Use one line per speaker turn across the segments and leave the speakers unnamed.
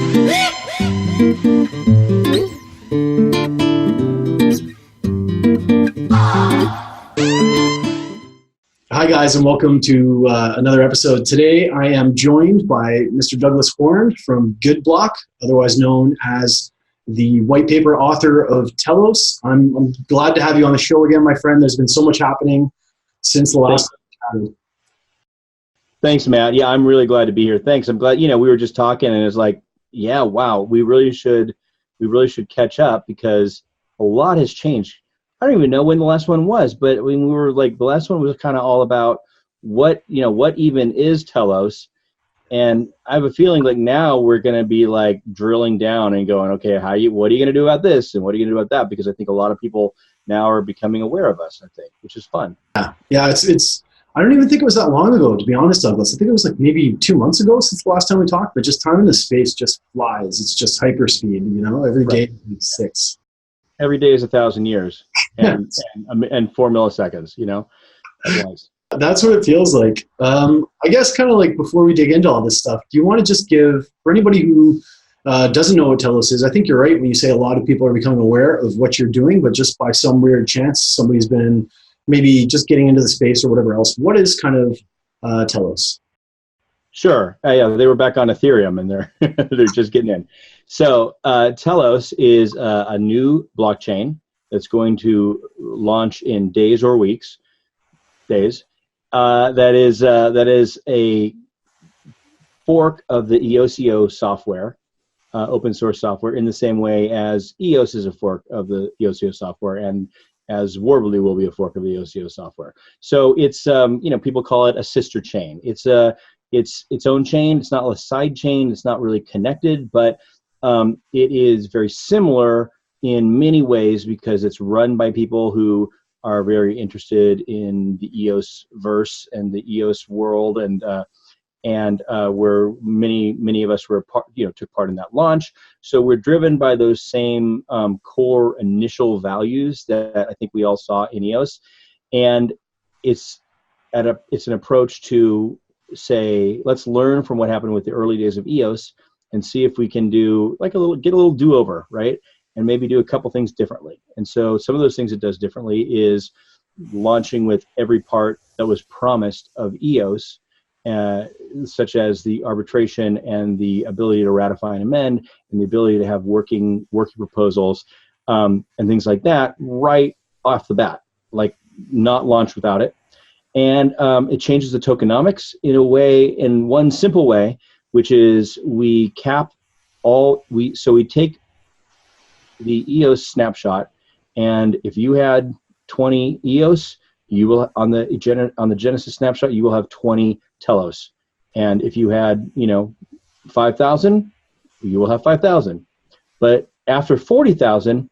Hi guys, and welcome to another episode. Today I am joined by Mr. Douglas Horn from Good Block, otherwise known as the white paper author of Telos. I'm glad to have you on the show again, my friend. There's been so much happening since the last time.
Thanks, Matt. Yeah, I'm really glad to be here. Thanks. I'm glad, we were just talking and it's like, yeah, wow, we really should catch up because a lot has changed. I don't even know when the last one was, but when we were like, the last one was kind of all about what even is Telos. And I have a feeling like now we're going to be like drilling down and going, okay, what are you going to do about this? And what are you going to do about that? Because I think a lot of people now are becoming aware of us, I think, which is fun.
Yeah, it's I don't even think it was that long ago, to be honest, Douglas. I think it was like maybe 2 months ago since the last time we talked, but just time in the space just flies. It's just hyper speed, every day is 6.
Every day is 1,000 years and 4 milliseconds,
That's what it feels like. I guess kind of like before we dig into all this stuff, do you want to just give, for anybody who doesn't know what Telos is, I think you're right when you say a lot of people are becoming aware of what you're doing, but just by some weird chance, somebody's been maybe just getting into the space or whatever else. What is kind of Telos?
Sure. Yeah, they were back on Ethereum and they're just getting in. So Telos is a new blockchain that's going to launch in days or weeks. That is a fork of the EOS software, open source software, in the same way as EOS is a fork of the EOS software, and as Warbly will be a fork of the EOS software. So it's people call it a sister chain. It's its own chain. It's not a side chain. It's not really connected, but it is very similar in many ways because it's run by people who are very interested in the EOS verse and the EOS world, and where many of us took part in that launch. So we're driven by those same core initial values that I think we all saw in EOS, and it's an approach to say, let's learn from what happened with the early days of EOS and see if we can do get a little do-over, right? And maybe do a couple things differently. And so some of those things it does differently is launching with every part that was promised of EOS, such as the arbitration and the ability to ratify and amend, and the ability to have working proposals and things like that right off the bat, like not launch without it. And it changes the tokenomics in one simple way, which is we cap we take the EOS snapshot, and if you had 20 EOS, you will on the Genesis snapshot you will have 20 Telos, and if you had 5,000, you will have 5,000. But after 40,000,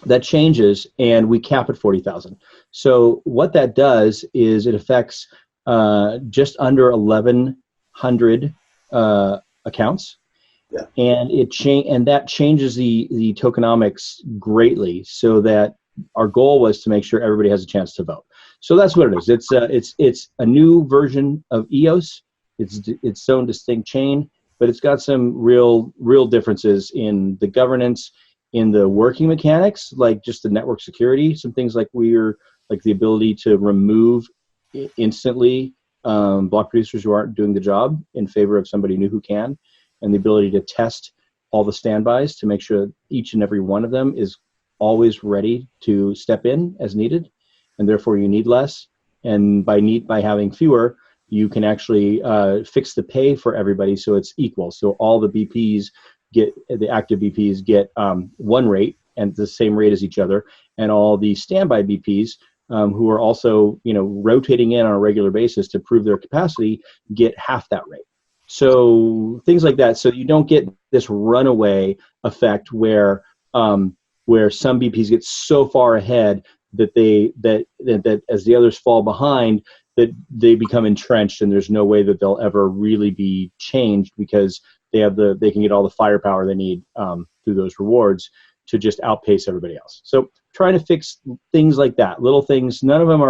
that changes, and we cap at 40,000. So what that does is it affects just under 1,100 accounts. Yeah. And that changes the tokenomics greatly, so that our goal was to make sure everybody has a chance to vote. So that's what it is. It's a new version of EOS. It's its own distinct chain, but it's got some real differences in the governance, in the working mechanics, like just the network security. Some things like the ability to remove instantly block producers who aren't doing the job in favor of somebody new who can, and the ability to test all the standbys to make sure each and every one of them is always ready to step in as needed, and therefore you need less. And by having fewer, you can actually fix the pay for everybody so it's equal. So all the active BPs get one rate and the same rate as each other, and all the standby BPs who are also rotating in on a regular basis to prove their capacity get half that rate. So things like that, so you don't get this runaway effect where some BPs get so far ahead that as the others fall behind, that they become entrenched, and there's no way that they'll ever really be changed because they can get all the firepower they need through those rewards to just outpace everybody else. So trying to fix things like that, little things. None of them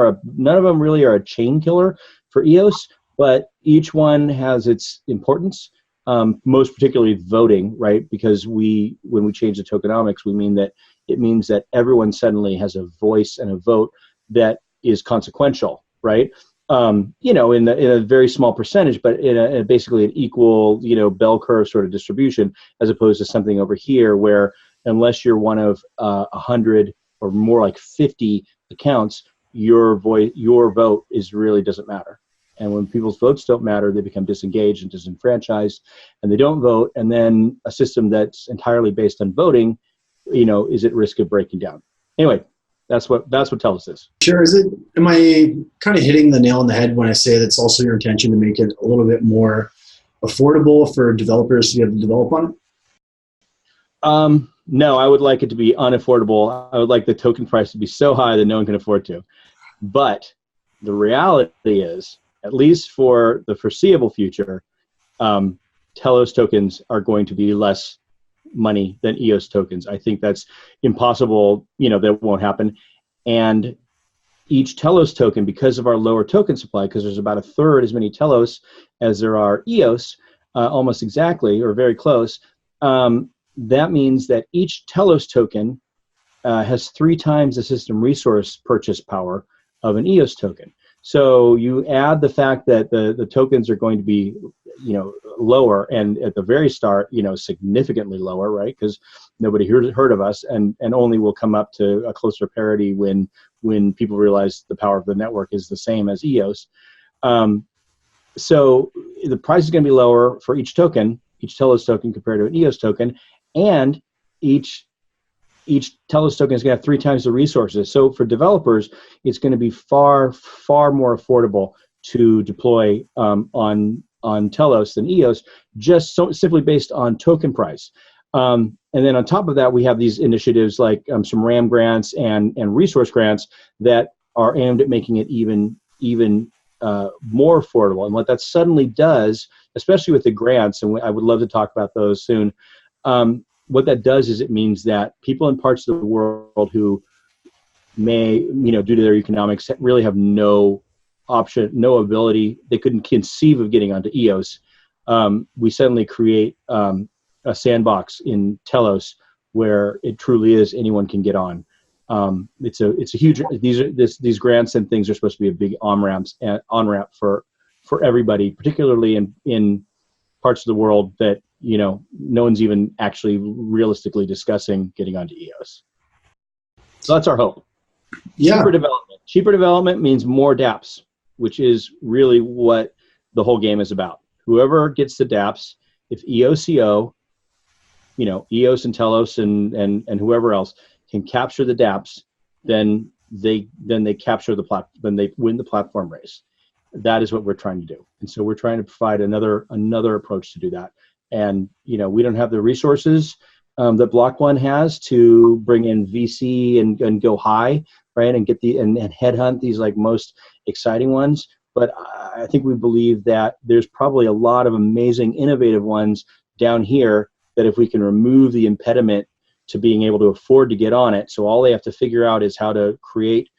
really are a chain killer for EOS, but each one has its importance. most particularly voting, right? Because when we change the tokenomics, it means that everyone suddenly has a voice and a vote that is consequential, right? In a very small percentage, but in a basically an equal, bell curve sort of distribution, as opposed to something over here where unless you're one of 100 or more like 50 accounts, your vote really doesn't matter. And when people's votes don't matter, they become disengaged and disenfranchised, and they don't vote. And then a system that's entirely based on voting, is at risk of breaking down. Anyway, that's what Telos is.
Sure. Am I kind of hitting the nail on the head when I say that's also your intention to make it a little bit more affordable for developers to be able to develop on it?
No, I would like it to be unaffordable. I would like the token price to be so high that no one can afford to. But the reality is, at least for the foreseeable future, Telos tokens are going to be less money than EOS tokens. I think that's impossible, that won't happen. And each Telos token, because of our lower token supply, because there's about a third as many Telos as there are EOS, almost exactly, or very close, that means that each Telos token has 3 times the system resource purchase power of an EOS token. So you add the fact that the tokens are going to be, lower, and at the very start, significantly lower, right? Because nobody heard of us, and only will come up to a closer parity when people realize the power of the network is the same as EOS. So the price is going to be lower for each token, each Telos token compared to an EOS token, and each Telos token is going to have 3 times the resources. So for developers, it's going to be far, far more affordable to deploy on Telos than EOS, just simply based on token price. And then on top of that, we have these initiatives like some RAM grants and resource grants that are aimed at making it even more affordable. And what that suddenly does, especially with the grants, and I would love to talk about those soon, what that does is it means that people in parts of the world who may, due to their economics, really have no option, no ability, they couldn't conceive of getting onto EOS. We suddenly create a sandbox in Telos where it truly is anyone can get on. It's a huge, these grants and things are supposed to be a big on-ramp for everybody, particularly in parts of the world that no one's even actually realistically discussing getting onto EOS. So that's our hope.
Yeah.
Cheaper development means more dApps, which is really what the whole game is about. Whoever gets the dApps, if EOCO, EOS and Telos and whoever else can capture the dApps, then they capture then they win the platform race. That is what we're trying to do. And so we're trying to provide another approach to do that. And we don't have the resources that Block.one has to bring in VC and go high, right? And get and headhunt these like most exciting ones. But I think we believe that there's probably a lot of amazing, innovative ones down here that if we can remove the impediment to being able to afford to get on it, so all they have to figure out is how to create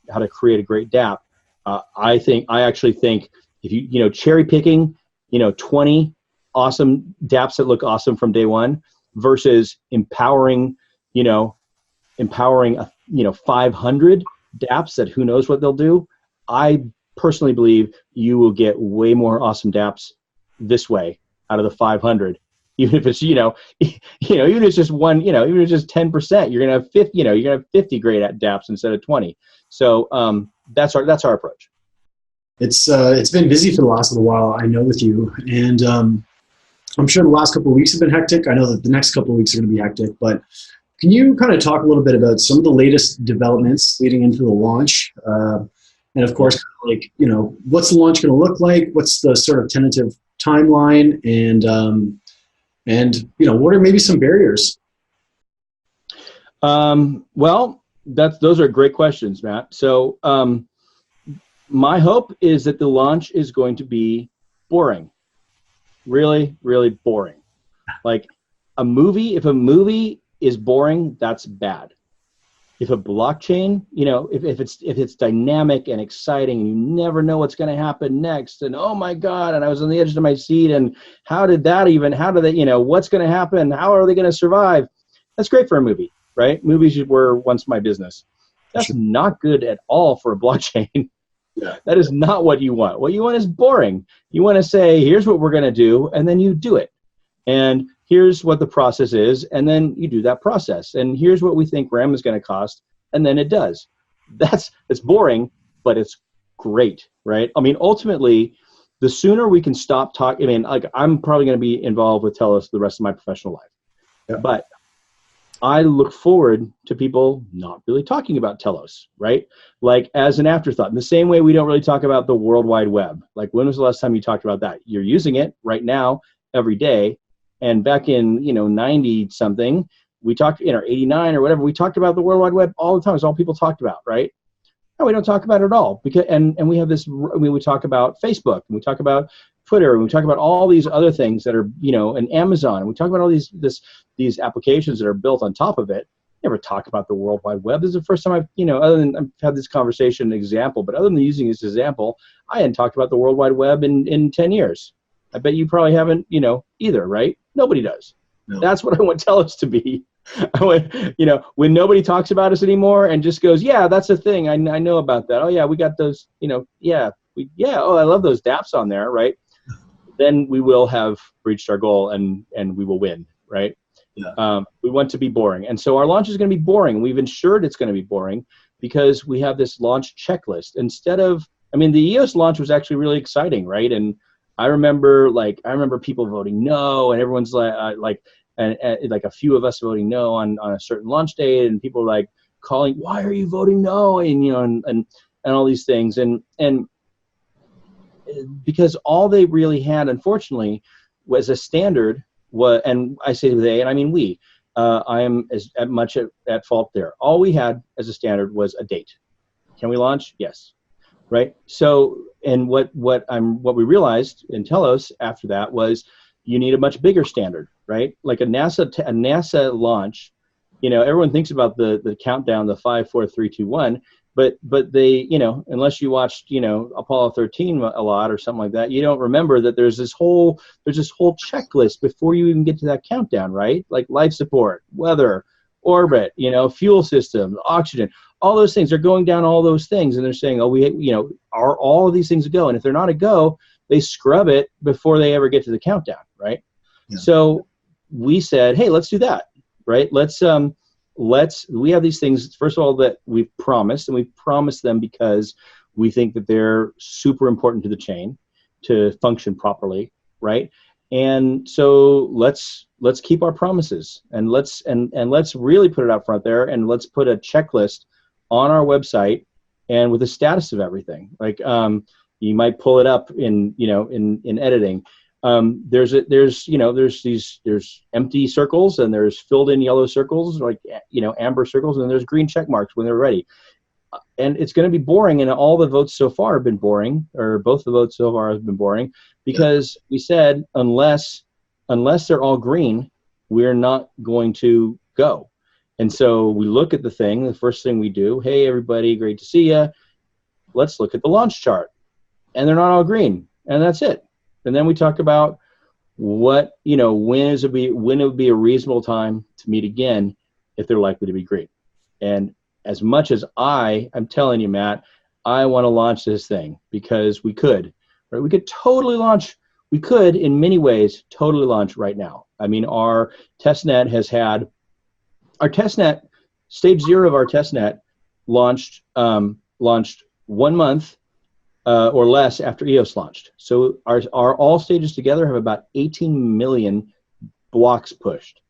a great dApp. I actually think if you cherry picking 20 awesome dApps that look awesome from day one versus empowering 500 dApps that who knows what they'll do, I personally believe you will get way more awesome dApps this way out of the 500. Even if it's even if it's just one, even if it's just 10%, you're gonna have 50. You're gonna have 50 great dApps instead of 20. So that's our approach.
It's been busy for the last little while, I know, with you, and I'm sure the last couple of weeks have been hectic. I know that the next couple of weeks are going to be hectic, but can you kind of talk a little bit about some of the latest developments leading into the launch? And of course, what's the launch going to look like? What's the sort of tentative timeline? And what are maybe some barriers?
Well, those are great questions, Matt. So my hope is that the launch is going to be boring. Really, really boring. Like if a movie is boring, that's bad. if a blockchain, if it's dynamic and exciting and you never know what's going to happen next, and oh my God, and I was on the edge of my seat, and how do they, what's going to happen? How are they going to survive? That's great for a movie, right? Movies were once my business. That's not good at all for a blockchain.
Yeah.
That is not what you want. What you want is boring. You want to say, here's what we're going to do, and then you do it. And here's what the process is, and then you do that process. And here's what we think RAM is going to cost, and then it does. It's boring, but it's great, right? I mean, ultimately, the sooner we can stop talking, I'm probably going to be involved with Telos the rest of my professional life.
Yeah.
But I look forward to people not really talking about Telos, right? Like as an afterthought. In the same way we don't really talk about the World Wide Web. Like when was the last time you talked about that? You're using it right now, every day. And back in 90 something, we talked, 89 or whatever, we talked about the World Wide Web all the time. It's all people talked about, right? No, we don't talk about it at all. Because and we have this, we talk about Facebook, and we talk about Twitter, and we talk about all these other things that are, and Amazon, and we talk about all these applications that are built on top of it. Never talk about the World Wide Web. This is the first time other than I've had this conversation example, but other than using this example, I hadn't talked about the World Wide Web in 10 years. I bet you probably haven't, either, right? Nobody does. No. That's what I want Telos to be. I want, when nobody talks about us anymore and just goes, yeah, that's a thing. I know about that. Oh yeah, we got those, oh, I love those dApps on there, right? Then we will have reached our goal and we will win, right? Yeah. We want to be boring. And so our launch is going to be boring. We've ensured it's going to be boring because we have this launch checklist. Instead of, the EOS launch was actually really exciting, right? And I remember people voting no, and everyone's like a few of us voting no on a certain launch date, and people like calling, why are you voting no? And and all these things. And because all they really had, unfortunately, was a standard, and I say they, and I mean we, I am as much at fault there. All we had as a standard was a date. Can we launch? Yes. Right. So, and what we realized in Telos after that was you need a much bigger standard, right? Like a NASA launch, everyone thinks about the countdown, the 5, 4, 3, 2, 1, but they, unless you watched, Apollo 13 a lot or something like that, you don't remember that there's this whole checklist before you even get to that countdown, right? Like life support, weather, orbit, fuel system, oxygen, all those things. They're going down all those things, and they're saying, oh, are all of these things a go? And if they're not a go, they scrub it before they ever get to the countdown, right? Yeah. So we said, hey, let's do that, right? We have these things, first of all, that we've promised, and we've promised them because we think that they're super important to the chain to function properly, right? And so let's keep our promises, and let's really put it out front there, and let's put a checklist on our website and with the status of everything. Like you might pull it up in editing. There's empty circles, and there's filled in yellow circles, like amber circles, and there's green check marks when they're ready. And it's going to be boring, and all the votes so far have been boring, or both the votes so far have been boring, because we said unless they're all green, we're not going to go. And so we look at the thing. The first thing we do, hey everybody, great to see you. Let's look at the launch chart, and they're not all green, and that's it. And then we talk about when it would be a reasonable time to meet again if they're likely to be green. And as much as I'm telling you, Matt, I want to launch this thing because we could, right? We could totally launch. We could, in many ways, totally launch right now. Our testnet stage 0 of our testnet launched 1 month or less after EOS launched. So our all stages together have about 18 million blocks pushed,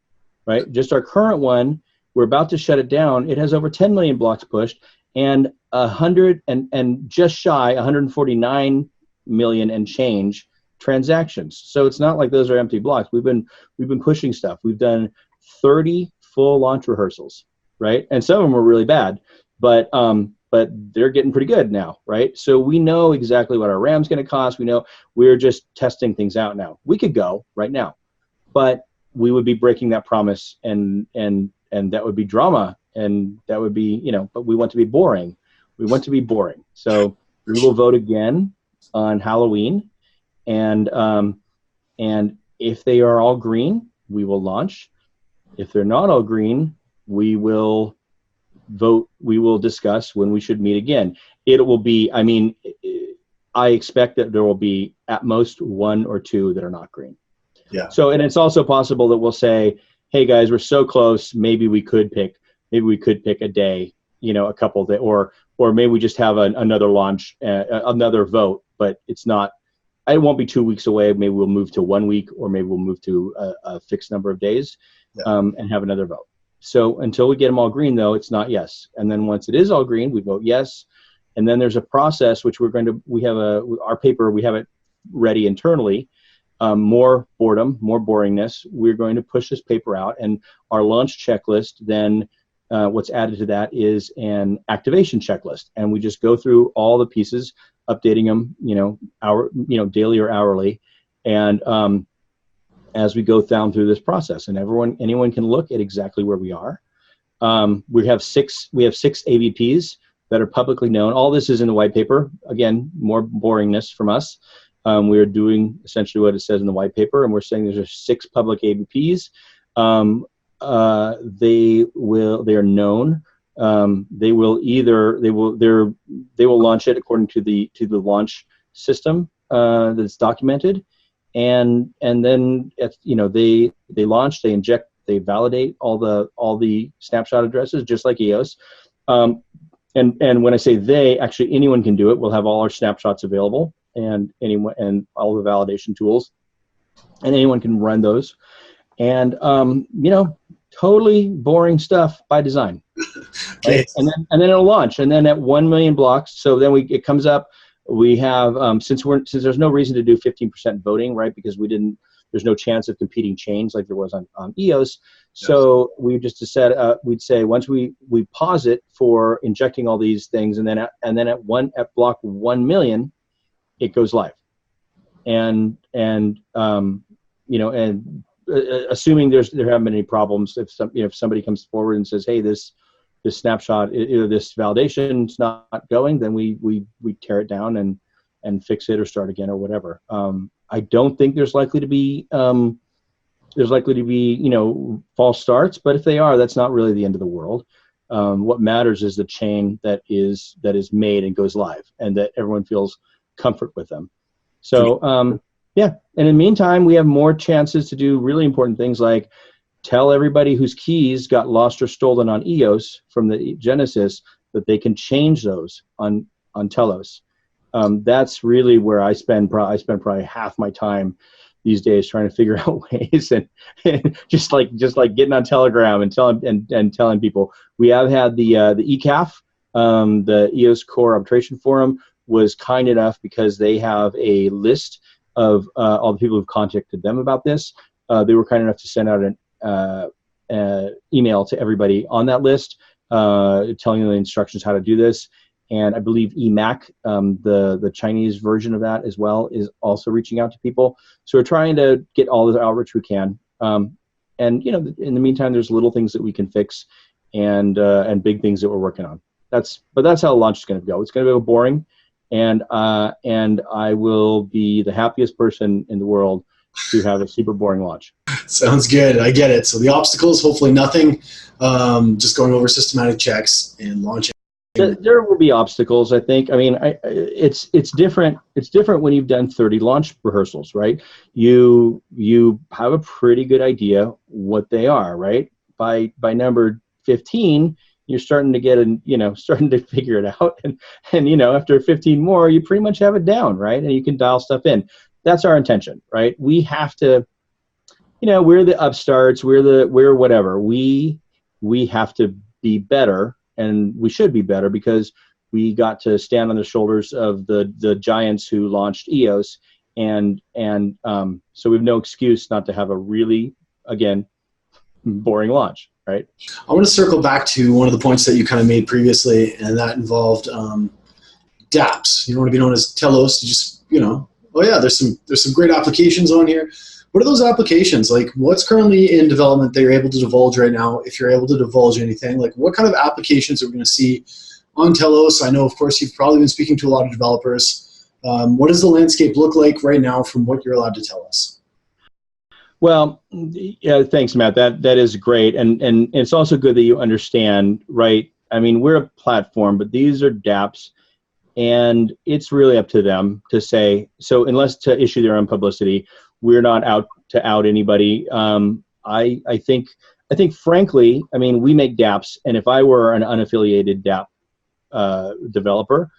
right? Just our current one, we're about to shut it down. It has over 10 million blocks pushed, and 100 and just shy 149 million and change transactions. So it's not like those are empty blocks. We've been pushing stuff. We've done 30 full launch rehearsals, right? And some of them were really bad, but they're getting pretty good now, right? So we know exactly what our RAM's going to cost. We know we're just testing things out now. We could go right now, but we would be breaking that promise, and that would be drama and that would be, but we want to be boring. We want to be boring. So we will vote again on Halloween, and if they are all green, we will launch. If they're not all green, we will vote. We will discuss when we should meet again. It will be, I expect that there will be at most 1 or 2 that are not green.
Yeah.
So, and it's also possible that we'll say, hey guys, we're so close. Maybe we could pick a day, a couple that, or maybe we just have another launch, another vote, but it won't be 2 weeks away. Maybe we'll move to 1 week, or maybe we'll move to a fixed number of days, and have another vote. So until we get them all green, though, it's not yes. And then once it is all green, we vote yes. And then there's a process which we have our paper, we have it ready internally. More boredom, more boringness. We're going to push this paper out, and our launch checklist then, what's added to that is an activation checklist, and we just go through all the pieces, updating them, daily or hourly, and as we go down through this process, and anyone can look at exactly where we are. We have six AVPs that are publicly known. All this is in the white paper. Again, more boringness from us. We are doing essentially what it says in the white paper, and we're saying there's 6 public AVPs. They are known. They will launch it according to the launch system that's documented, and then they launch, they inject, they validate all the snapshot addresses just like EOS. And when I say they, actually anyone can do it. We'll have all our snapshots available, and all the validation tools, and anyone can run those. And totally boring stuff by design.
Okay.
Right? And then it'll launch, and then at 1 million blocks. So then it comes up. We have since there's no reason to do 15% voting, right? Because there's no chance of competing chains like there was on EOS. So we just said we'd say once we pause it for injecting all these things, and then at block 1 million, it goes live. And assuming there haven't been any problems, if somebody comes forward and says, hey, this snapshot, this validation's not going, then we tear it down and fix it or start again or whatever. I don't think there's likely to be false starts, but if they are, that's not really the end of the world. What matters is the chain that is made and goes live, and that everyone feels comfort with them. So yeah, and in the meantime, we have more chances to do really important things like tell everybody whose keys got lost or stolen on EOS from the Genesis that they can change those on Telos. That's really where I spend probably half my time these days, trying to figure out ways, and just like getting on Telegram and telling people. We have had the ECAF, the EOS Core Arbitration Forum, was kind enough, because they have a list of all the people who've contacted them about this. They were kind enough to send out an email to everybody on that list, telling them the instructions how to do this. And I believe EMAC, the Chinese version of that as well, is also reaching out to people. So we're trying to get all the outreach we can. And in the meantime, there's little things that we can fix, and big things that we're working on. That's how the launch is going to go. It's going to go boring, and I will be the happiest person in the world to have a super boring launch.
Sounds good. I get it. So the obstacles, hopefully nothing. Just going over systematic checks and launching.
There will be obstacles, I think. I mean, it's different. It's different when you've done 30 launch rehearsals, right? You have a pretty good idea what they are, right? By number 15, you're starting to starting to figure it out, and after 15 more, you pretty much have it down, right? And you can dial stuff in. That's our intention, right? We have to, we're the upstarts, we're whatever. We have to be better. And we should be better, because we got to stand on the shoulders of the giants who launched EOS, and so we have no excuse not to have a really, again, boring launch, right?
I want to circle back to one of the points that you kind of made previously, and that involved dApps. You don't want to be known as Telos. You just Oh yeah, there's some great applications on here. What are those applications? Like what's currently in development that you're able to divulge right now, if you're able to divulge anything? Like what kind of applications are we going to see on Telos? I know, of course, you've probably been speaking to a lot of developers. What does the landscape look like right now from what you're allowed to tell us?
Well, yeah, thanks, Matt. That is great, and it's also good that you understand, right? I mean, we're a platform, but these are dApps, and it's really up to them to say. So, unless to issue their own publicity, we're not out to out anybody. I think, frankly, I mean, we make dApps, and if I were an unaffiliated dApp developer,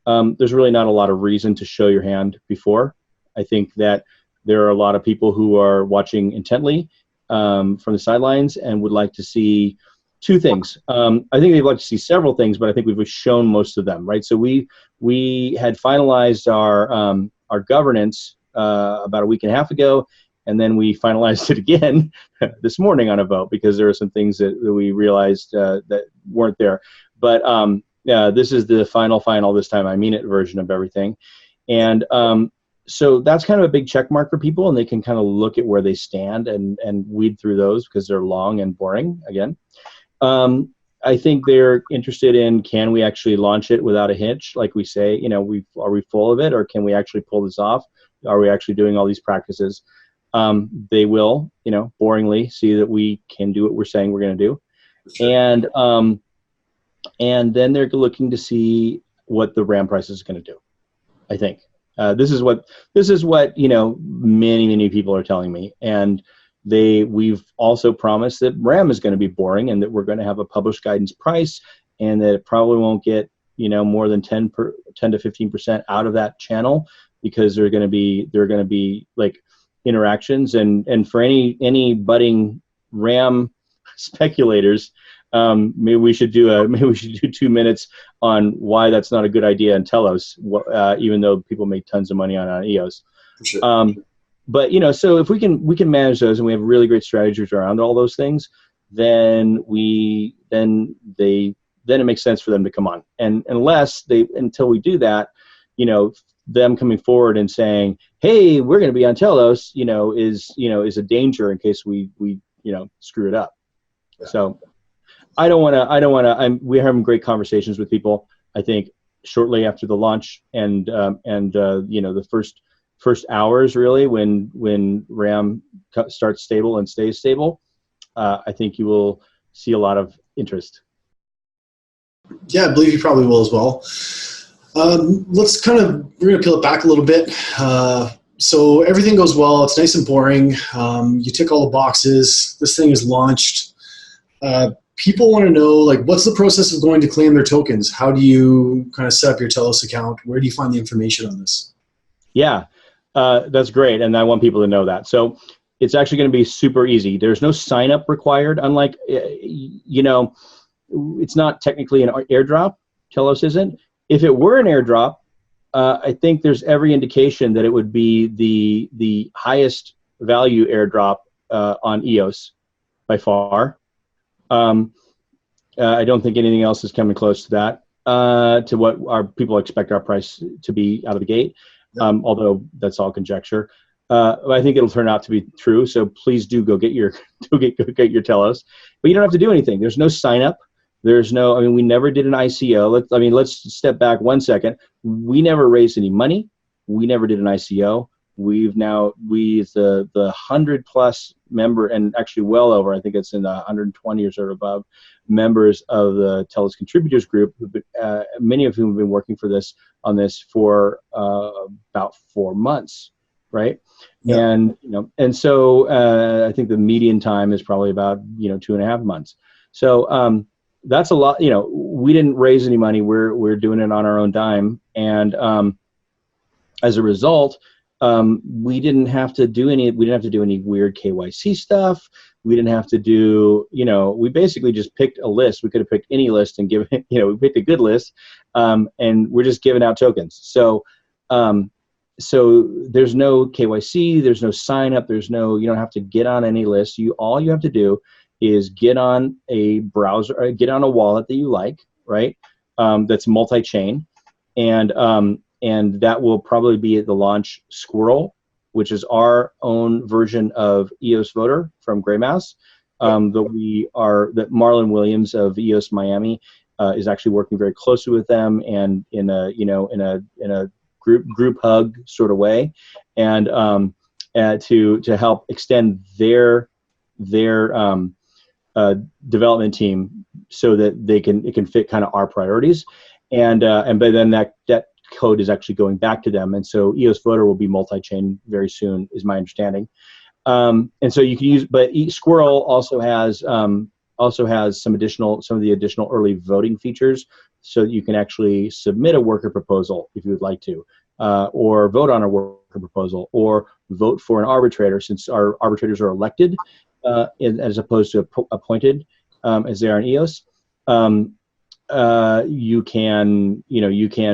there's really not a lot of reason to show your hand before. I think that there are a lot of people who are watching intently from the sidelines and would like to see two things. I think they'd like to see several things, but I think we've shown most of them, right? So we had finalized our governance about a week and a half ago, and then we finalized it again this morning on a vote because there were some things that we realized that weren't there. But this is the final this time I mean it version of everything. And so that's kind of a big check mark for people, and they can kind of look at where they stand and weed through those because they're long and boring again. I think they're interested in, can we actually launch it without a hitch? Like we say, are we full of it, or can we actually pull this off? Are we actually doing all these practices? They will, boringly see that we can do what we're saying we're going to do. Sure. And then they're looking to see what the RAM price is going to do, I think. This is what many people are telling me, and we've also promised that RAM is going to be boring and that we're going to have a published guidance price, and that it probably won't get more than 10 to 15% out of that channel, because there are going to be like interactions, and for any budding RAM speculators, maybe we should do 2 minutes on why that's not a good idea in Telos, even though people make tons of money on EOS.
For sure.
But so if we can manage those, and we have really great strategies around all those things, then it makes sense for them to come on. And until we do that, them coming forward and saying, hey, we're going to be on Telos, is a danger in case we screw it up. Yeah. So we're having great conversations with people. I think shortly after the launch and the first hours, really, when RAM starts stable and stays stable, I think you will see a lot of interest.
Yeah, I believe you probably will as well. We're going to peel it back a little bit. So everything goes well. It's nice and boring. You tick all the boxes. This thing is launched. People want to know, like, what's the process of going to claim their tokens? How do you kind of set up your Telos account? Where do you find the information on this?
Yeah, that's great, and I want people to know that. So it's actually going to be super easy. There's no sign up required. Unlike, it's not technically an airdrop. Telos isn't. If it were an airdrop, I think there's every indication that it would be the highest value airdrop on EOS by far. I don't think anything else is coming close to that, to what our people expect our price to be out of the gate. Although that's all conjecture. I think it'll turn out to be true. So please do go get your Telos, but you don't have to do anything. There's no sign up. We never did an ICO. Let's step back 1 second. We never raised any money. We never did an ICO. The 100+ member, and actually well over, I think it's in the 120 or so above, members of the Telos contributors group, many of whom have been working on this for about 4 months, right? Yeah. And so I think the median time is probably about 2.5 months. So that's a lot. We didn't raise any money. We're doing it on our own dime, and as a result, we didn't have to do any weird KYC stuff. We didn't have to do, we basically just picked a list. We could have picked any list and given, we picked a good list, and we're just giving out tokens. So there's no KYC, there's no sign up, you don't have to get on any list. All you have to do is get on a browser, or get on a wallet that you like, right? That's multi-chain, and and that will probably be at the launch Squirrel, which is our own version of EOS Voter from Greymass. That Marlon Williams of EOS Miami is actually working very closely with them, and in a group hug sort of way, and to help extend their development team so that it can fit kind of our priorities, and by then that code is actually going back to them, and so EOS Voter will be multi-chain very soon, is my understanding. And so you can use, but Squirrel also has some of the additional early voting features, so that you can actually submit a worker proposal if you would like to, or vote on a worker proposal, or vote for an arbitrator, since our arbitrators are elected as opposed to appointed as they are in EOS. You can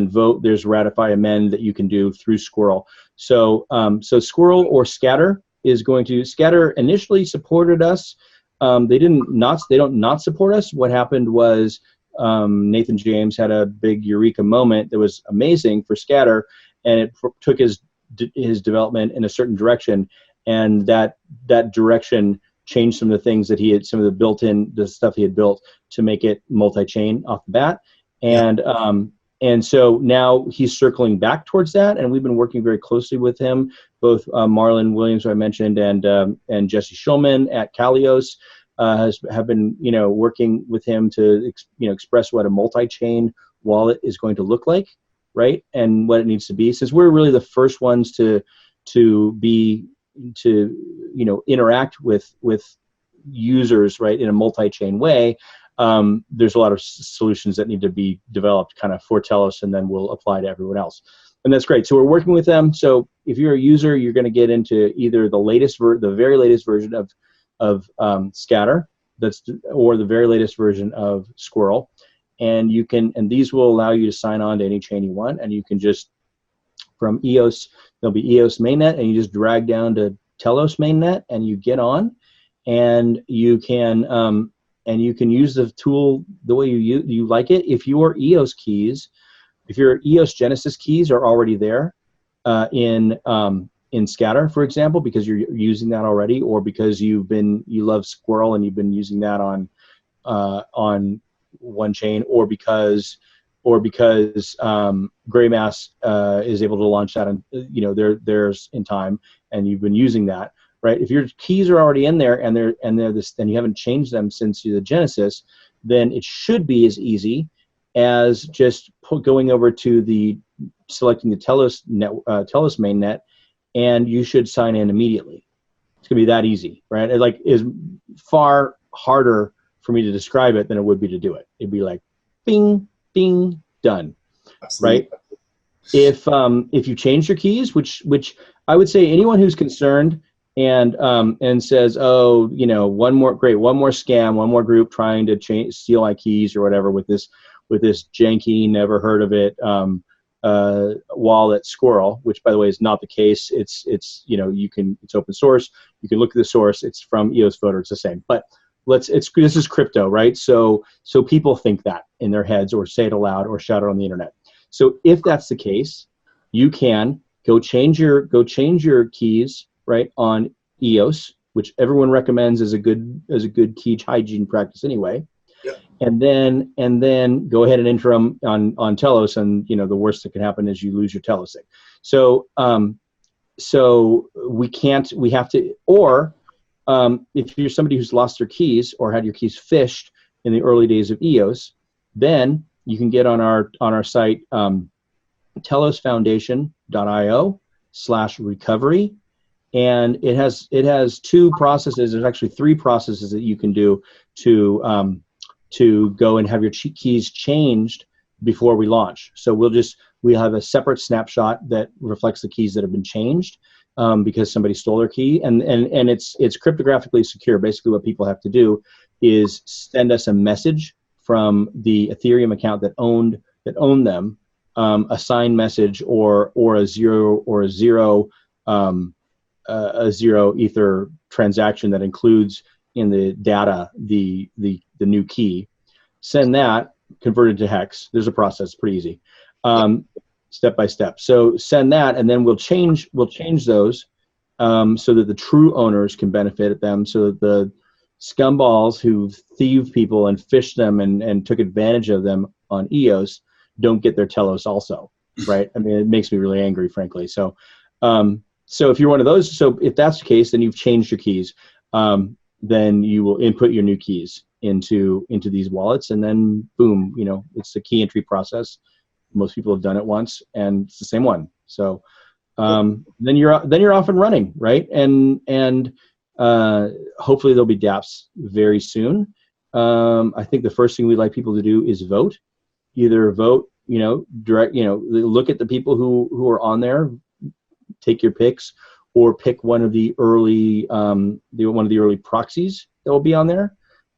vote. There's ratify amend that you can do through Squirrel. So Squirrel or Scatter is going to. Scatter initially supported us. They don't not support us. What happened was Nathan James had a big eureka moment that was amazing for Scatter, and it took his development in a certain direction, and that direction changed some of the things that the stuff he had built to make it multi-chain off the bat, and so now he's circling back towards that, and we've been working very closely with him, both Marlon Williams, who I mentioned, and Jesse Schulman at Kalios have been working with him to express what a multi-chain wallet is going to look like, right, and what it needs to be. Since we're really the first ones to interact with users, right, in a multi-chain way, there's a lot of solutions that need to be developed kind of for Telos, and then we'll apply to everyone else. And that's great. So we're working with them. So if you're a user, you're going to get into either the very latest version of Scatter, or the very latest version of Squirrel, and these will allow you to sign on to any chain you want, and you can just, from EOS, there'll be EOS mainnet, and you just drag down to Telos mainnet, and you get on, and you can use the tool the way you like it. If your EOS Genesis keys are already there in Scatter, for example, because you're using that already, or because you love Squirrel and you've been using that on one chain, or because Greymass is able to launch that on theirs in time, and you've been using that, right? If your keys are already in there and you haven't changed them since the Genesis, then it should be as easy as just going over to selecting the Telos mainnet, and you should sign in immediately. It's gonna be that easy, right? It is far harder for me to describe it than it would be to do it. It'd be like, bing, bing, done. Absolutely. Right? If you change your keys, which I would say anyone who's concerned and says, oh, one more scam, one more group trying to steal my keys or whatever with this janky, never heard of it wallet Squirrel, which by the way is not the case. It's open source. You can look at the source. It's from EOS Voter. It's the same. But this is crypto, right? So people think that in their heads, or say it aloud, or shout it on the internet. So if that's the case, you can go change your keys, right, on EOS, which everyone recommends as a good key hygiene practice anyway. Yeah. And then go ahead and enter them on Telos, and the worst that can happen is you lose your Telos thing. So we have to, or if you're somebody who's lost their keys or had your keys phished in the early days of EOS, then you can get on our site, telosfoundation.io/recovery, and it has two processes. There's actually three processes that you can do to go and have your keys changed before we launch. So we'll have a separate snapshot that reflects the keys that have been changed because somebody stole their key, and it's cryptographically secure. Basically, what people have to do is send us a message from the Ethereum account that owned them, a signed message or a zero Ether transaction that includes in the data the new key. Send that, convert it to hex. There's a process, pretty easy. step by step. So send that, and then we'll change those so that the true owners can benefit at them, so that the scumballs who thieved people and fished them and took advantage of them on EOS don't get their Telos also, right? I mean, it makes me really angry, frankly. So, so if you're one of those, so if that's the case, then you've changed your keys. Then you will input your new keys into these wallets, and then boom, you know, it's the key entry process. Most people have done it once, and it's the same one. So then you're off and running, right? And hopefully there'll be dApps very soon. I think the first thing we'd like people to do is vote. Either vote, you know, direct, you know, look at the people who are on there, take your picks, or pick one of the early proxies that will be on there,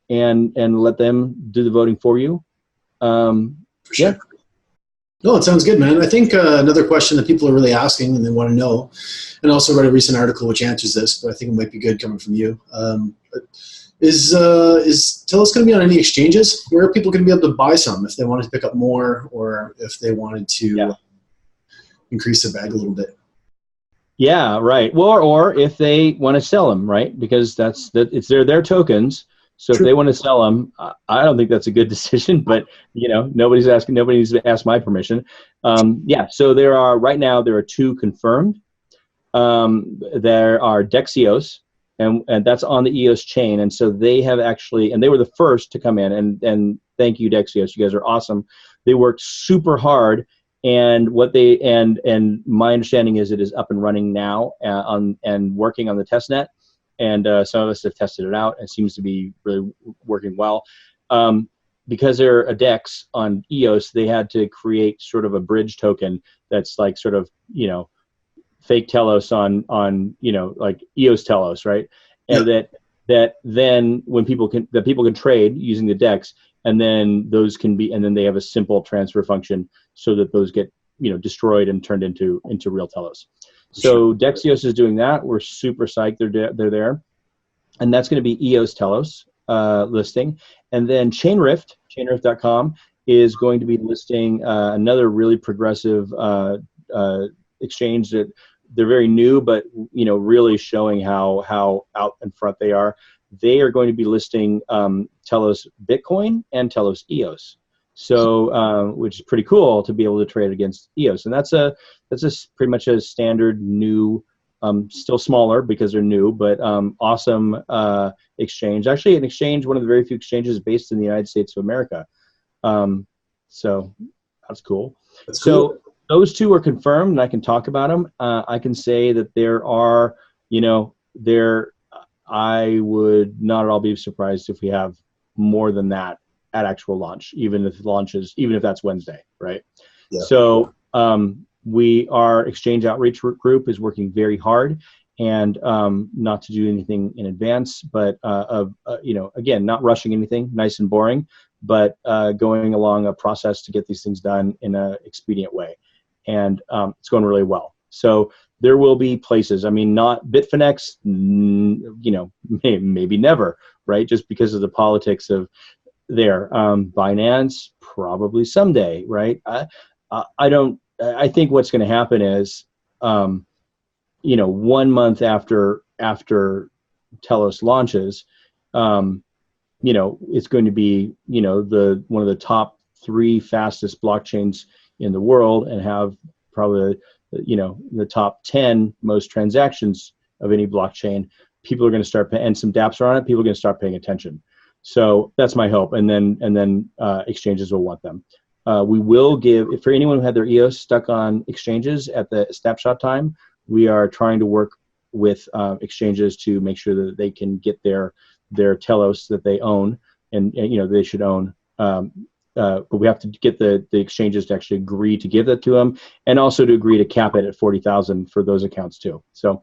and let them do the voting for you.
For sure. Yeah. No, it sounds good, man. I think another question that people are really asking and they want to know, and also read a recent article which answers this, but I think it might be good coming from you. Is Telos going to be on any exchanges? Where are people going to be able to buy some if they wanted to pick up more, or if they wanted to increase their bag a little bit?
Yeah, right. Well, or if they want to sell them, right? Because it's their tokens. So True. If they want to sell them, I don't think that's a good decision. But you know, nobody needs to ask my permission. Yeah. So right now there are 2 confirmed. There are Dexios, and that's on the EOS chain, and so they have actually, and they were the first to come in. And thank you, Dexios. You guys are awesome. They worked super hard. And my understanding is it is up and running now and working on the test net. And some of us have tested it out, and it seems to be really working well. Because they're a DEX on EOS, they had to create sort of a bridge token that's like sort of, you know, fake Telos on you know, like EOS Telos, right? And that then when people can trade using the DEX, and then those can be, and then they have a simple transfer function so that those get, you know, destroyed and turned into real Telos. So Dexios is doing that. We're super psyched they're there, and that's going to be EOS Telos listing. And then chainrift.com is going to be listing another really progressive exchange that they're very new, but you know, really showing how out in front they are. They are going to be listing Telos Bitcoin and Telos EOS. So, which is pretty cool to be able to trade against EOS, and that's pretty much a standard new, still smaller because they're new, but awesome exchange. Actually, an exchange, one of the very few exchanges based in the United States of America. So that's cool. So those 2 are confirmed, and I can talk about them. I can say that there are, you know, I would not at all be surprised if we have more than that at actual launch, even if that's Wednesday, right? Yeah. So our exchange outreach group is working very hard, and not to do anything in advance, but you know, again, not rushing anything, nice and boring, but going along a process to get these things done in an expedient way, and it's going really well. So there will be places. I mean, not Bitfinex, you know, maybe never, right? Just because of the politics of there. Binance, probably someday, right? I think what's going to happen is, you know, 1 month after Telos launches, you know, it's going to be, you know, one of the top 3 fastest blockchains in the world, and have probably, you know, the top 10 most transactions of any blockchain. People are going to start paying, and some dApps are on it. People are going to start paying attention. So that's my hope, and then exchanges will want them. We will give, for anyone who had their EOS stuck on exchanges at the snapshot time, we are trying to work with exchanges to make sure that they can get their Telos that they own, and you know, they should own. But we have to get the exchanges to actually agree to give that to them, and also to agree to cap it at 40,000 for those accounts too. So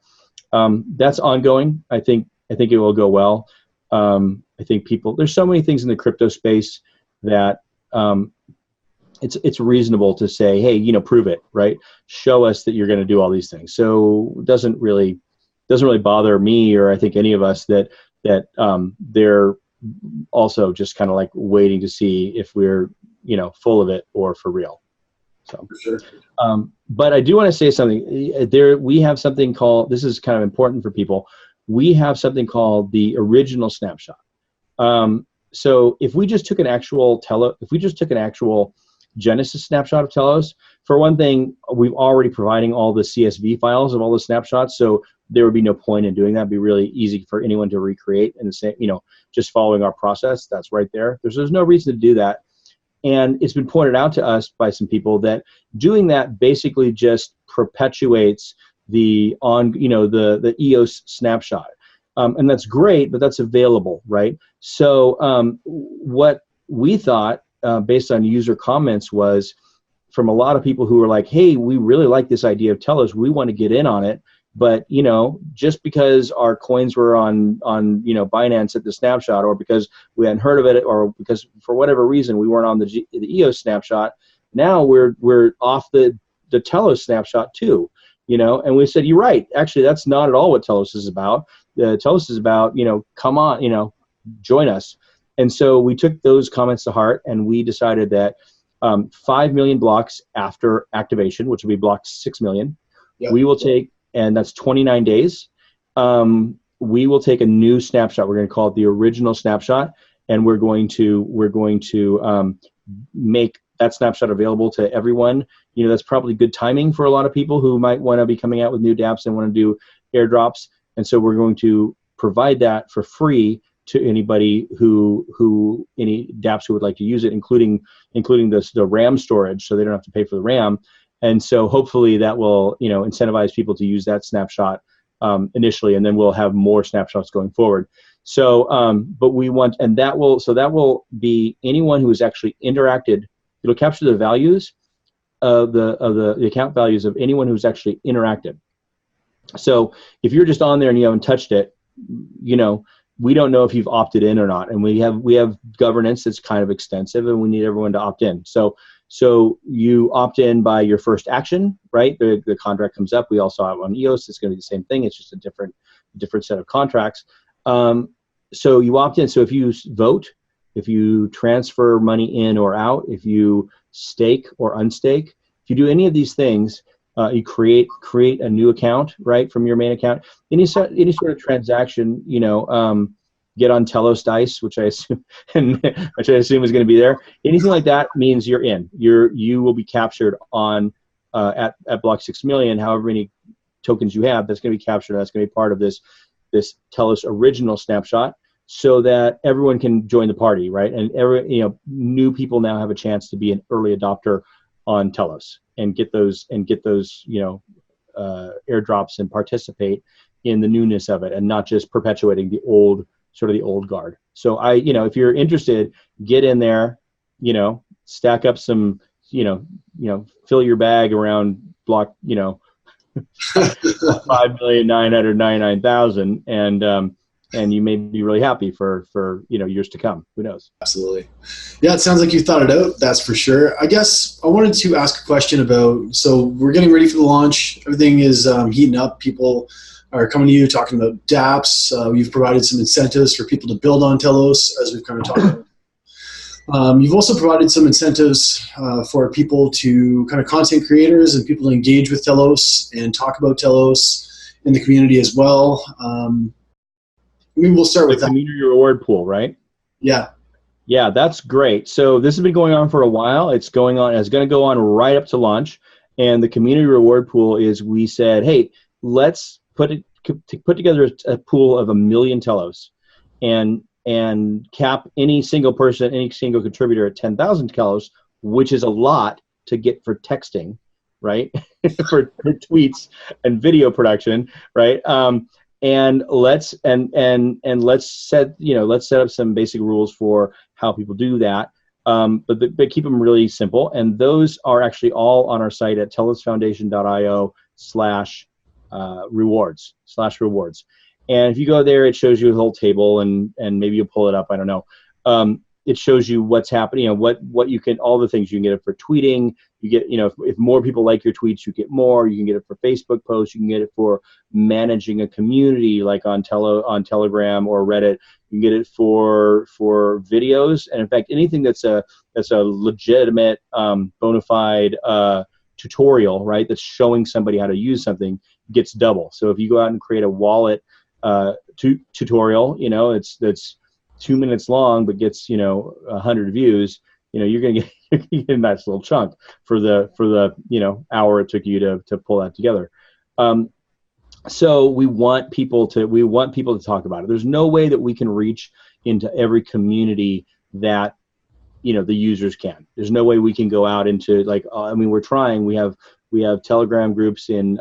that's ongoing. I think it will go well. I think there's so many things in the crypto space that it's reasonable to say, hey, you know, prove it, right? Show us that you're going to do all these things. So it doesn't really bother me, or I think any of us, that they're also just kind of like waiting to see if we're, you know, full of it or for real. So,
For sure.
but I do want to say something. We have something called, this is kind of important for people. We have something called the original snapshot. So if we just took an actual Genesis snapshot of Telos, for one thing, we've already providing all the CSV files of all the snapshots, so there would be no point in doing that. It'd be really easy for anyone to recreate and say, just following our process. That's right there. There's no reason to do that. And it's been pointed out to us by some people that doing that basically just perpetuates the EOS snapshot. And that's great, but that's available, right? So what we thought, based on user comments, was from a lot of people who were like, hey, we really like this idea of Telos, we want to get in on it, but just because our coins were on Binance at the snapshot, or because we hadn't heard of it, or because for whatever reason we weren't on the EOS snapshot, now we're off the Telos snapshot too, and we said, you're right, actually that's not at all what Telos is about. Telos is about, come on, join us. And so we took those comments to heart, and we decided that 5 million blocks after activation, which will be block 6 million, yep, we will take, and that's 29 days. We will take a new snapshot. We're going to call it the original snapshot, and we're going to make that snapshot available to everyone. That's probably good timing for a lot of people who might want to be coming out with new dApps and want to do airdrops. And so we're going to provide that for free to anybody any dApps who would like to use it, including the RAM storage, so they don't have to pay for the RAM. And so hopefully that will incentivize people to use that snapshot initially, and then we'll have more snapshots going forward. So but we want, and that will be anyone who has actually interacted. It'll capture the values of the account values of anyone who's actually interacted. So if you're just on there and you haven't touched it, we don't know if you've opted in or not. And we have governance that's kind of extensive, and we need everyone to opt in. So you opt in by your first action, right? The contract comes up. We also have on EOS. It's going to be the same thing. It's just a different set of contracts. So you opt in. So if you vote, if you transfer money in or out, if you stake or unstake, if you do any of these things, you create a new account, right, from your main account. Any sort of transaction, get on Telos Dice, which I assume is going to be there. Anything like that means you're in. You will be captured on at block 6 million. However many tokens you have, that's going to be captured. That's going to be part of this Telos original snapshot, so that everyone can join the party, right? And new people now have a chance to be an early adopter on Telos and get those airdrops and participate in the newness of it, and not just perpetuating the old guard. So if you're interested, get in there, stack up some, fill your bag around block, 5,999,000, and you may be really happy for years to come. Who knows?
Absolutely. Yeah, it sounds like you thought it out. That's for sure. I guess I wanted to ask a question about, so we're getting ready for the launch. Everything is heating up. People are coming to you talking about dApps. You've provided some incentives for people to build on Telos, as we've kind of talked about. You've also provided some incentives for people to kind of content creators and people to engage with Telos and talk about Telos in the community as well. Maybe we'll start with
the community reward pool, right?
Yeah.
Yeah, that's great. So this has been going on for a while. It's going to go on right up to launch. And the community reward pool is, we said, hey, let's put together a pool of 1 million Telos, and cap any single person, any single contributor at 10,000 Telos, which is a lot to get for texting, right? for tweets and video production, right? And let's set up some basic rules for how people do that, but keep them really simple. And those are actually all on our site at telosfoundation.io/rewards. And if you go there, it shows you the whole table, and maybe you'll pull it up. I don't know. it shows you what's happening, what you can, all the things. You can get it for tweeting. You get, if more people like your tweets, you get more. You can get it for Facebook posts. You can get it for managing a community, like on Telegram or Reddit. You can get it for videos, and in fact, anything that's a legitimate, bona fide tutorial, right? That's showing somebody how to use something gets double. So if you go out and create a wallet tutorial, that's 2 minutes long but gets 100 views, you're gonna get a nice little chunk for the hour it took you to pull that together. So we want people to talk about it. There's no way that we can reach into every community that the users can. There's no way we can go out into, like, we're trying. We have Telegram groups in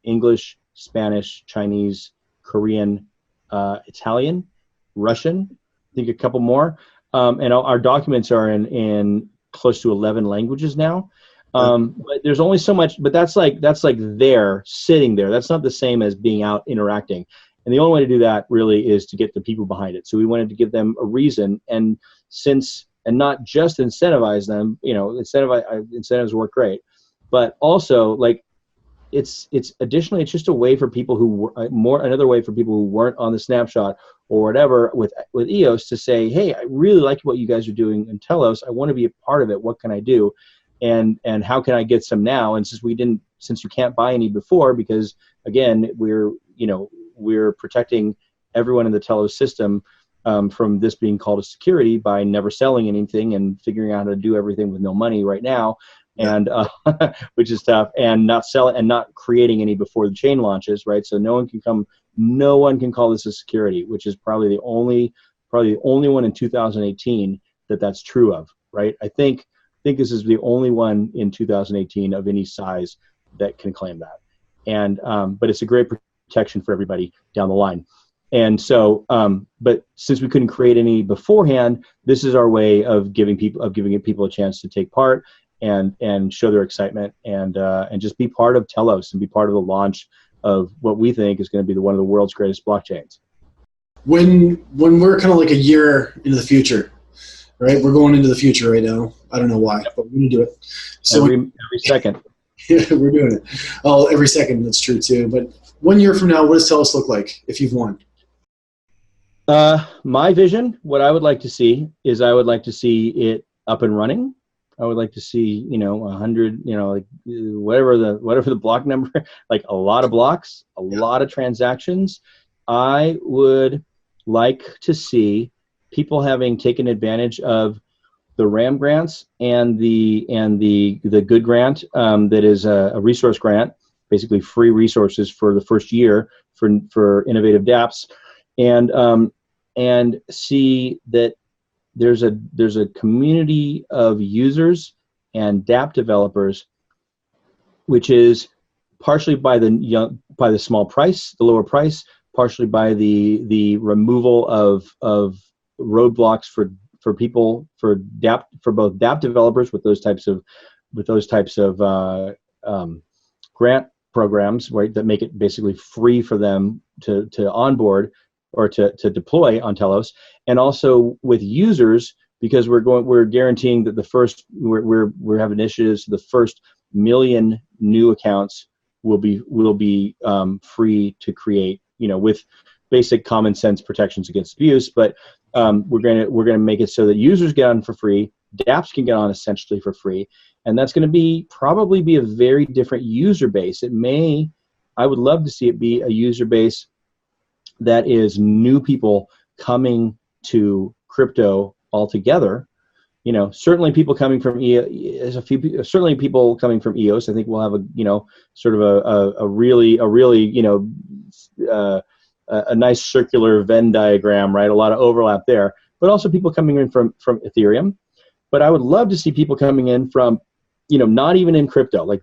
English, Spanish, Chinese, Korean, Italian, Russian, I think a couple more, and our documents are in close to 11 languages now. But there's only so much. But that's like there, sitting there. That's not the same as being out interacting. And the only way to do that really is to get the people behind it. So we wanted to give them a reason, and not just incentivize them. Incentives work great, but also, like, it's additionally, it's just a way for people another way for people who weren't on the snapshot or whatever with EOS to say, hey, I really like what you guys are doing in Telos. I want to be a part of it. What can I do? And how can I get some now? And since you can't buy any before, because again, we're protecting everyone in the Telos system from this being called a security by never selling anything and figuring out how to do everything with no money right now. And which is tough, and not selling and not creating any before the chain launches, right? So no one can call this a security, which is probably the only one in 2018 that's true of, right? I think this is the only one in 2018 of any size that can claim that. And but it's a great protection for everybody down the line. And so, but since we couldn't create any beforehand, this is our way of giving people a chance to take part and show their excitement and just be part of Telos and be part of the launch of what we think is going to be one of the world's greatest blockchains.
When we're kind of like a year into the future, right? We're going into the future right now. I don't know why, but we're going to do it. So
every second.
Yeah, we're doing it. Oh, every second, that's true too. But 1 year from now, what does Telos look like if you've won?
My vision, what I would like to see is I would like to see it up and running. I would like to see, 100, like whatever the block number, like a lot of blocks, a lot of transactions. I would like to see people having taken advantage of the RAM grants and the good grant that is a resource grant, basically free resources for the first year for innovative dApps, and see that there's a community of users and dApp developers, which is partially by the small price, the lower price, partially by the removal of roadblocks for people, for both dApp developers with those types of grant programs, right, that make it basically free for them to onboard or to deploy on Telos, and also with users, because we're guaranteeing that we have initiatives, the first 1 million new accounts will be free to create, with basic common sense protections against abuse. But we're gonna make it so that users get on for free, dApps can get on essentially for free, and that's going to probably be a very different user base. I would love to see it be a user base that is new people coming to crypto altogether. Certainly people coming from certainly people coming from EOS. I think we'll have a really a nice circular Venn diagram, right? A lot of overlap there, but also people coming in from Ethereum. But I would love to see people coming in from, not even in crypto, like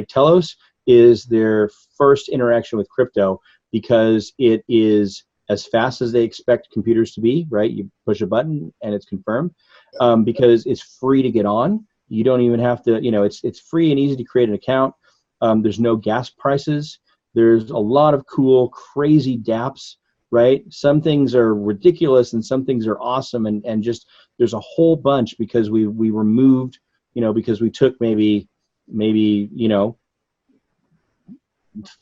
Telos is their first interaction with crypto, because it is as fast as they expect computers to be, right? You push a button and it's confirmed, because it's free to get on. You don't even have to, it's free and easy to create an account. There's no gas prices. There's a lot of cool, crazy dApps, right? Some things are ridiculous and some things are awesome and just there's a whole bunch because we removed, because we took maybe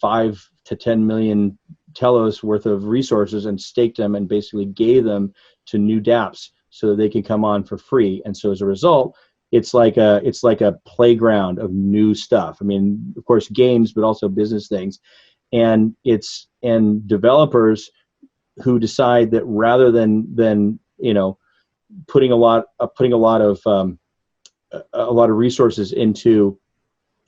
5 to 10 million Telos worth of resources and staked them and basically gave them to new dApps so that they can come on for free. And so as a result, it's like a playground of new stuff. I mean, of course, games, but also business things. And developers who decide that rather than putting a lot of resources into,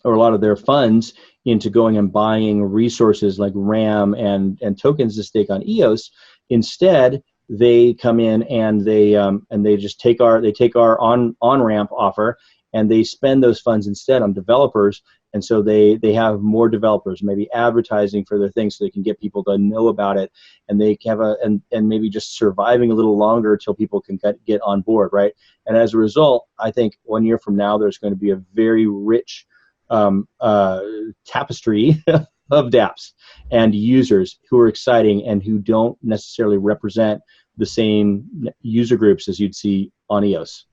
or a lot of their funds into going and buying resources like RAM and tokens to stake on EOS, instead they come in and they just take our on-ramp offer and they spend those funds instead on developers. And so they have more developers, maybe advertising for their things so they can get people to know about it, and they have and maybe just surviving a little longer until people can get on board, right? And as a result, I think 1 year from now there's going to be a very rich tapestry of dApps and users who are exciting and who don't necessarily represent the same user groups as you'd see on EOS.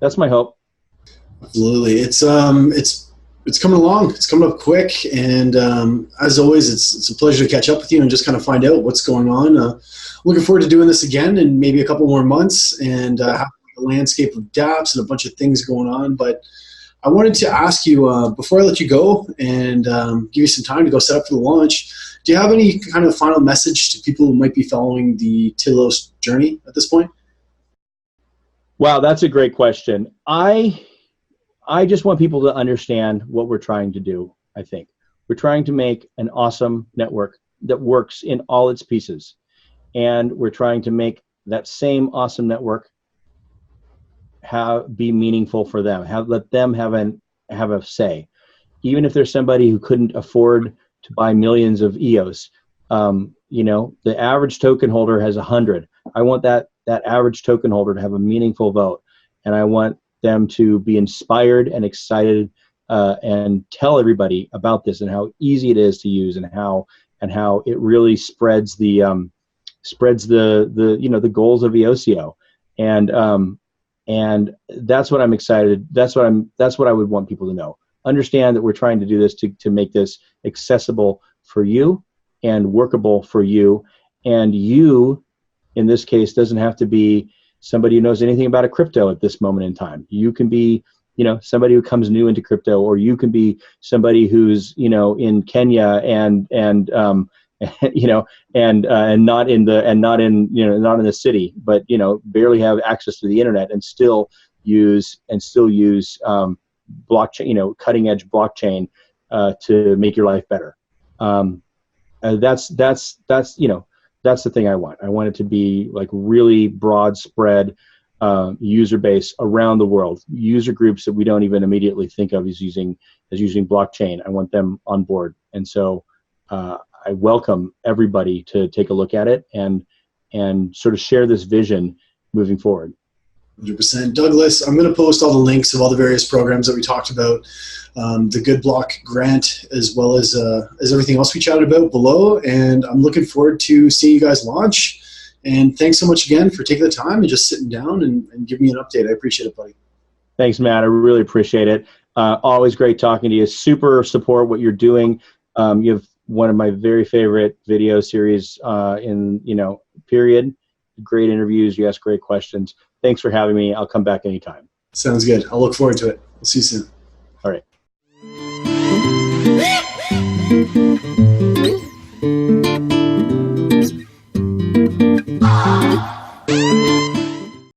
That's my hope.
Absolutely. It's coming along. It's coming up quick, and as always, it's a pleasure to catch up with you and just kind of find out what's going on. Looking forward to doing this again in maybe a couple more months and have a landscape of dApps and a bunch of things going on. But I wanted to ask you, before I let you go and give you some time to go set up for the launch, do you have any kind of final message to people who might be following the Telos journey at this point?
Wow, that's a great question. I just want people to understand what we're trying to do, I think. We're trying to make an awesome network that works in all its pieces. And we're trying to make that same awesome network be meaningful for them. Let them have a say. Even if there's somebody who couldn't afford to buy millions of EOS, the average token holder has 100. I want that average token holder to have a meaningful vote, and I want them to be inspired and excited and tell everybody about this and how easy it is to use and how it really spreads the goals of EOSIO. And that's what I'm excited. That's what I would want people to know. Understand that we're trying to do this to make this accessible for you and workable for you. And you, in this case, doesn't have to be somebody who knows anything about a crypto at this moment in time. You can be, somebody who comes new into crypto, or you can be somebody who's, in Kenya and not in the city, but barely have access to the internet and still use blockchain, cutting edge blockchain to make your life better. That's the thing I want. I want it to be like really broad spread user base around the world, user groups that we don't even immediately think of as using blockchain. I want them on board, and so I welcome everybody to take a look at it and sort of share this vision moving forward.
100%. Douglas, I'm going to post all the links of all the various programs that we talked about, the Good Block grant, as well as everything else we chatted about below. And I'm looking forward to seeing you guys launch. And thanks so much again for taking the time and just sitting down and giving me an update. I appreciate it, buddy.
Thanks, Matt. I really appreciate it. Always great talking to you. Super support what you're doing. You have one of my very favorite video series period. Great interviews. You ask great questions. Thanks for having me. I'll come back anytime.
Sounds good. I'll look forward to it. We'll see you soon.
All right.